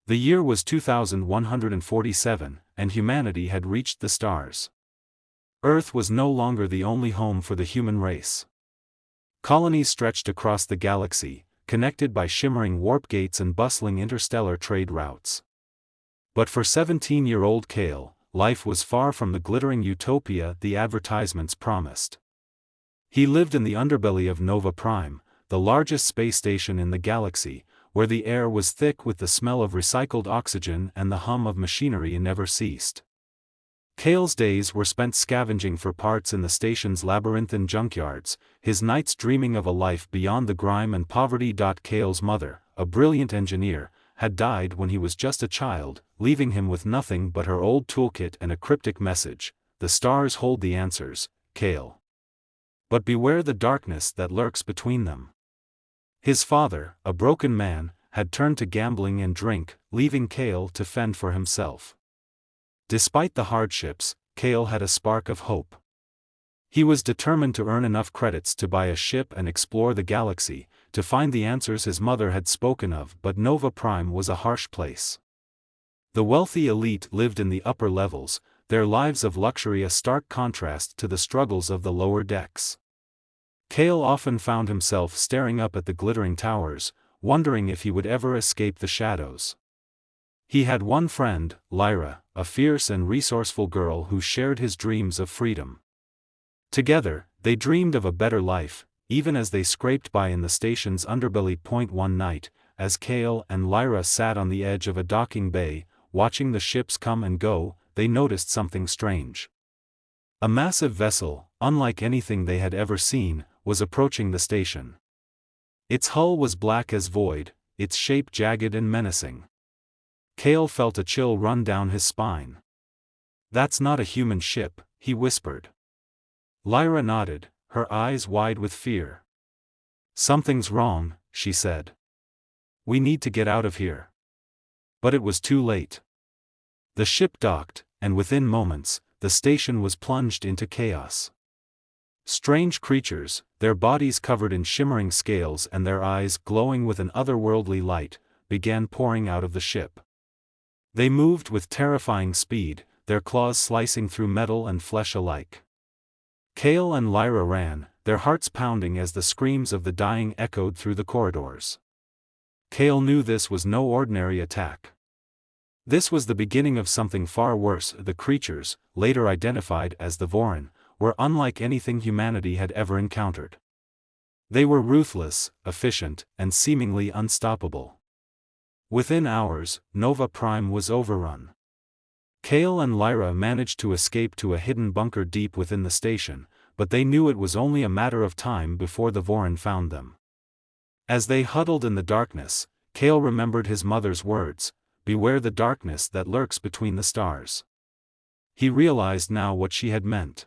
The year was 2147, and humanity had reached the stars. Earth was no longer the only home for the human race. Colonies stretched across the galaxy, connected by shimmering warp gates and bustling interstellar trade routes. But for 17-year-old Kale, life was far from the glittering utopia the advertisements promised. He lived in the underbelly of Nova Prime, the largest space station in the galaxy, where the air was thick with the smell of recycled oxygen and the hum of machinery never ceased. Kale's days were spent scavenging for parts in the station's labyrinthine junkyards, his nights dreaming of a life beyond the grime and poverty. Kale's mother, a brilliant engineer, had died when he was just a child, leaving him with nothing but her old toolkit and a cryptic message: "The stars hold the answers, Kale. But beware the darkness that lurks between them." His father, a broken man, had turned to gambling and drink, leaving Kale to fend for himself. Despite the hardships, Kale had a spark of hope. He was determined to earn enough credits to buy a ship and explore the galaxy, to find the answers his mother had spoken of. But Nova Prime was a harsh place. The wealthy elite lived in the upper levels, their lives of luxury a stark contrast to the struggles of the lower decks. Kale often found himself staring up at the glittering towers, wondering if he would ever escape the shadows. He had one friend, Lyra, a fierce and resourceful girl who shared his dreams of freedom. Together, they dreamed of a better life, even as they scraped by in the station's underbelly. One night, as Kale and Lyra sat on the edge of a docking bay, watching the ships come and go, they noticed something strange. A massive vessel, unlike anything they had ever seen, was approaching the station. Its hull was black as void, its shape jagged and menacing. Kale felt a chill run down his spine. "That's not a human ship," he whispered. Lyra nodded, her eyes wide with fear. "Something's wrong," she said. "We need to get out of here." But it was too late. The ship docked, and within moments, the station was plunged into chaos. Strange creatures, their bodies covered in shimmering scales and their eyes glowing with an otherworldly light, began pouring out of the ship. They moved with terrifying speed, their claws slicing through metal and flesh alike. Kale and Lyra ran, their hearts pounding as the screams of the dying echoed through the corridors. Kale knew this was no ordinary attack. This was the beginning of something far worse. The creatures, later identified as the Vorin, were unlike anything humanity had ever encountered. They were ruthless, efficient, and seemingly unstoppable. Within hours, Nova Prime was overrun. Kale and Lyra managed to escape to a hidden bunker deep within the station, but they knew it was only a matter of time before the Vorin found them. As they huddled in the darkness, Kale remembered his mother's words: "Beware the darkness that lurks between the stars." He realized now what she had meant.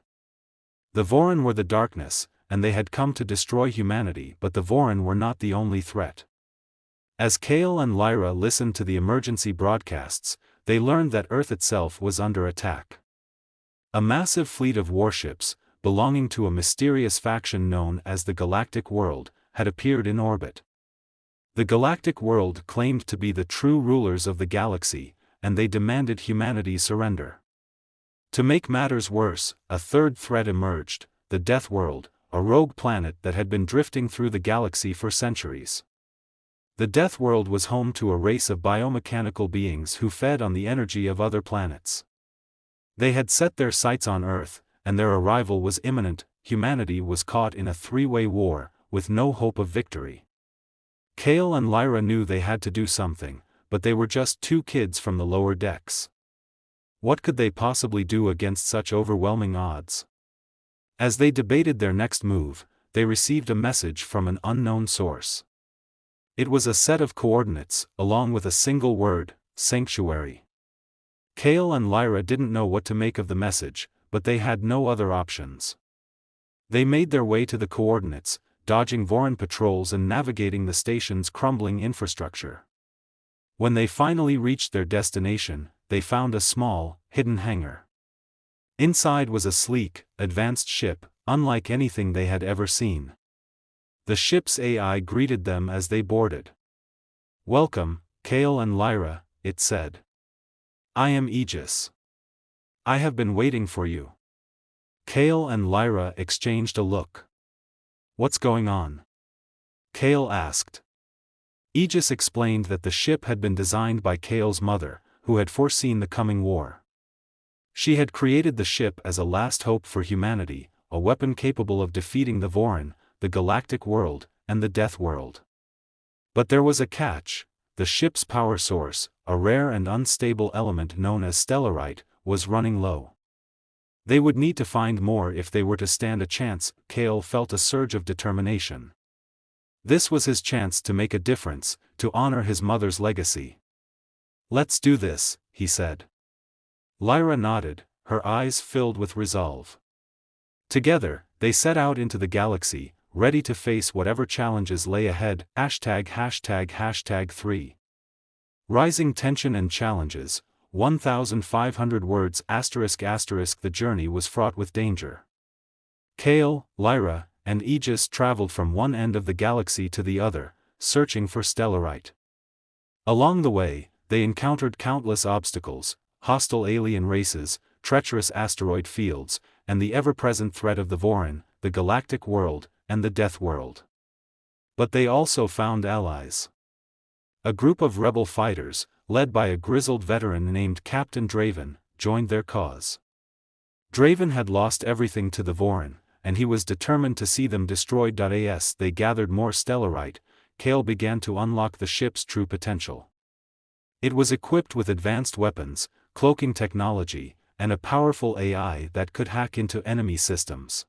The Vorin were the darkness, and they had come to destroy humanity, but the Vorin were not the only threat. As Kale and Lyra listened to the emergency broadcasts, they learned that Earth itself was under attack. A massive fleet of warships, belonging to a mysterious faction known as the Galactic World, had appeared in orbit. The Galactic World claimed to be the true rulers of the galaxy, and they demanded humanity's surrender. To make matters worse, a third threat emerged: the Death World, a rogue planet that had been drifting through the galaxy for centuries. The Death World was home to a race of biomechanical beings who fed on the energy of other planets. They had set their sights on Earth, and their arrival was imminent. Humanity was caught in a three-way war, with no hope of victory. Kale and Lyra knew they had to do something, but they were just two kids from the lower decks. What could they possibly do against such overwhelming odds? As they debated their next move, they received a message from an unknown source. It was a set of coordinates, along with a single word: sanctuary. Kale and Lyra didn't know what to make of the message, but they had no other options. They made their way to the coordinates, dodging Vorin patrols and navigating the station's crumbling infrastructure. When they finally reached their destination, they found a small, hidden hangar. Inside was a sleek, advanced ship, unlike anything they had ever seen. The ship's AI greeted them as they boarded. "Welcome, Kale and Lyra," it said. "I am Aegis. I have been waiting for you." Kale and Lyra exchanged a look. "What's going on?" Kale asked. Aegis explained that the ship had been designed by Kale's mother, who had foreseen the coming war. She had created the ship as a last hope for humanity, a weapon capable of defeating the Vorin, the Galactic World, and the Death World. But there was a catch: the ship's power source, a rare and unstable element known as stellarite, was running low. They would need to find more if they were to stand a chance. Kale felt a surge of determination. This was his chance to make a difference, to honor his mother's legacy. "Let's do this," he said. Lyra nodded, her eyes filled with resolve. Together, they set out into the galaxy, ready to face whatever challenges lay ahead. #3. Rising tension and challenges, 1,500 words. ***. The journey was fraught with danger. Kale, Lyra, and Aegis traveled from one end of the galaxy to the other, searching for stellarite. Along the way, they encountered countless obstacles: hostile alien races, treacherous asteroid fields, and the ever-present threat of the Vorin, the Galactic World, and the Death World. But they also found allies. A group of rebel fighters, led by a grizzled veteran named Captain Draven, joined their cause. Draven had lost everything to the Vorin, and he was determined to see them destroyed. As they gathered more stellarite, Kale began to unlock the ship's true potential. It was equipped with advanced weapons, cloaking technology, and a powerful AI that could hack into enemy systems.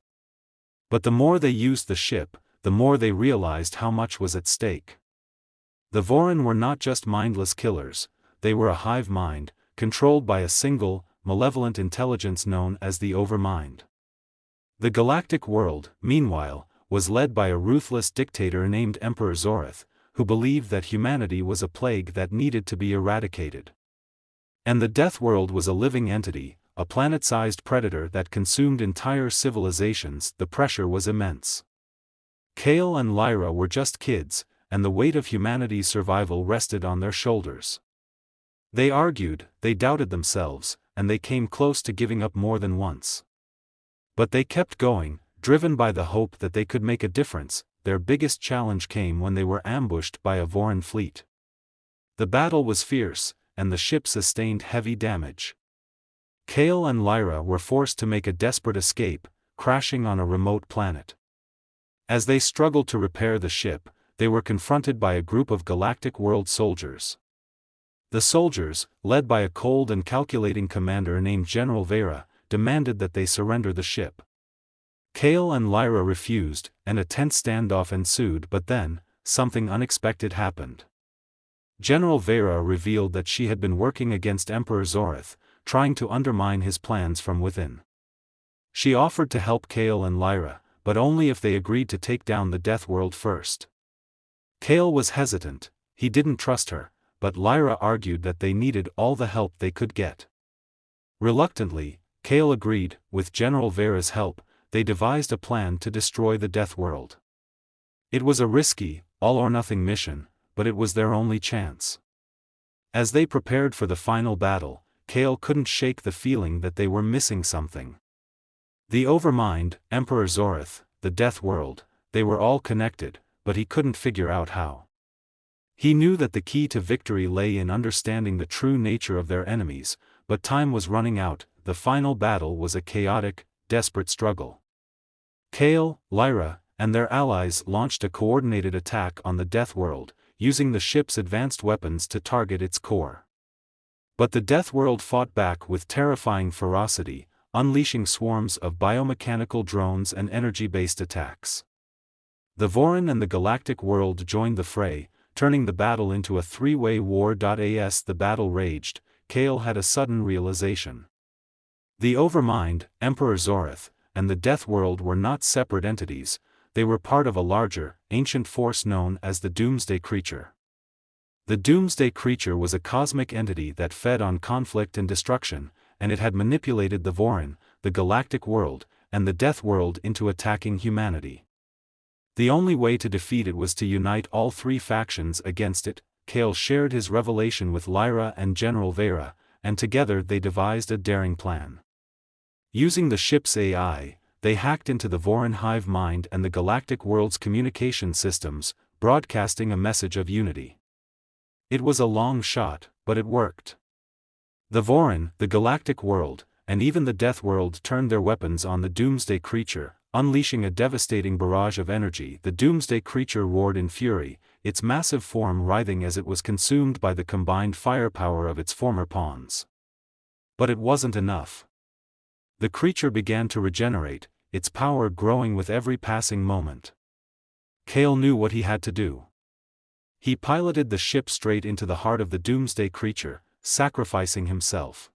But the more they used the ship, the more they realized how much was at stake. The Vorin were not just mindless killers, they were a hive mind, controlled by a single, malevolent intelligence known as the Overmind. The Galactic World, meanwhile, was led by a ruthless dictator named Emperor Zorith, who believed that humanity was a plague that needed to be eradicated. And the Death World was a living entity, a planet-sized predator that consumed entire civilizations. The pressure was immense. Kale and Lyra were just kids, and the weight of humanity's survival rested on their shoulders. They argued, they doubted themselves, and they came close to giving up more than once. But they kept going, driven by the hope that they could make a difference. Their biggest challenge came when they were ambushed by a Vorin fleet. The battle was fierce, and the ship sustained heavy damage. Kale and Lyra were forced to make a desperate escape, crashing on a remote planet. As they struggled to repair the ship, they were confronted by a group of Galactic World soldiers. The soldiers, led by a cold and calculating commander named General Vera, demanded that they surrender the ship. Kale and Lyra refused, and a tense standoff ensued. But then, something unexpected happened. General Vera revealed that she had been working against Emperor Zorith, trying to undermine his plans from within. She offered to help Kale and Lyra, but only if they agreed to take down the Death World first. Kale was hesitant, he didn't trust her, but Lyra argued that they needed all the help they could get. Reluctantly, Kale agreed. With General Vera's help, they devised a plan to destroy the Death World. It was a risky, all-or-nothing mission, but it was their only chance. As they prepared for the final battle, Kale couldn't shake the feeling that they were missing something. The Overmind, Emperor Zorith, the Death World, they were all connected, but he couldn't figure out how. He knew that the key to victory lay in understanding the true nature of their enemies, but time was running out. The final battle was a chaotic, desperate struggle. Kale, Lyra, and their allies launched a coordinated attack on the Death World, using the ship's advanced weapons to target its core. But the Death World fought back with terrifying ferocity, unleashing swarms of biomechanical drones and energy-based attacks. The Vorin and the Galactic World joined the fray, turning the battle into a three-way war. As the battle raged, Kale had a sudden realization. The Overmind, Emperor Zorith, and the Death World were not separate entities, they were part of a larger, ancient force known as the Doomsday Creature. The Doomsday Creature was a cosmic entity that fed on conflict and destruction, and it had manipulated the Vorin, the Galactic World, and the Death World into attacking humanity. The only way to defeat it was to unite all three factions against it. Kale shared his revelation with Lyra and General Vera, and together they devised a daring plan. Using the ship's AI, they hacked into the Voron hive mind and the Galactic World's communication systems, broadcasting a message of unity. It was a long shot, but it worked. The Voron, the Galactic World, and even the Death World turned their weapons on the Doomsday Creature, unleashing a devastating barrage of energy. The Doomsday Creature roared in fury, its massive form writhing as it was consumed by the combined firepower of its former pawns. But it wasn't enough. The creature began to regenerate, its power growing with every passing moment. Kale knew what he had to do. He piloted the ship straight into the heart of the Doomsday Creature, sacrificing himself.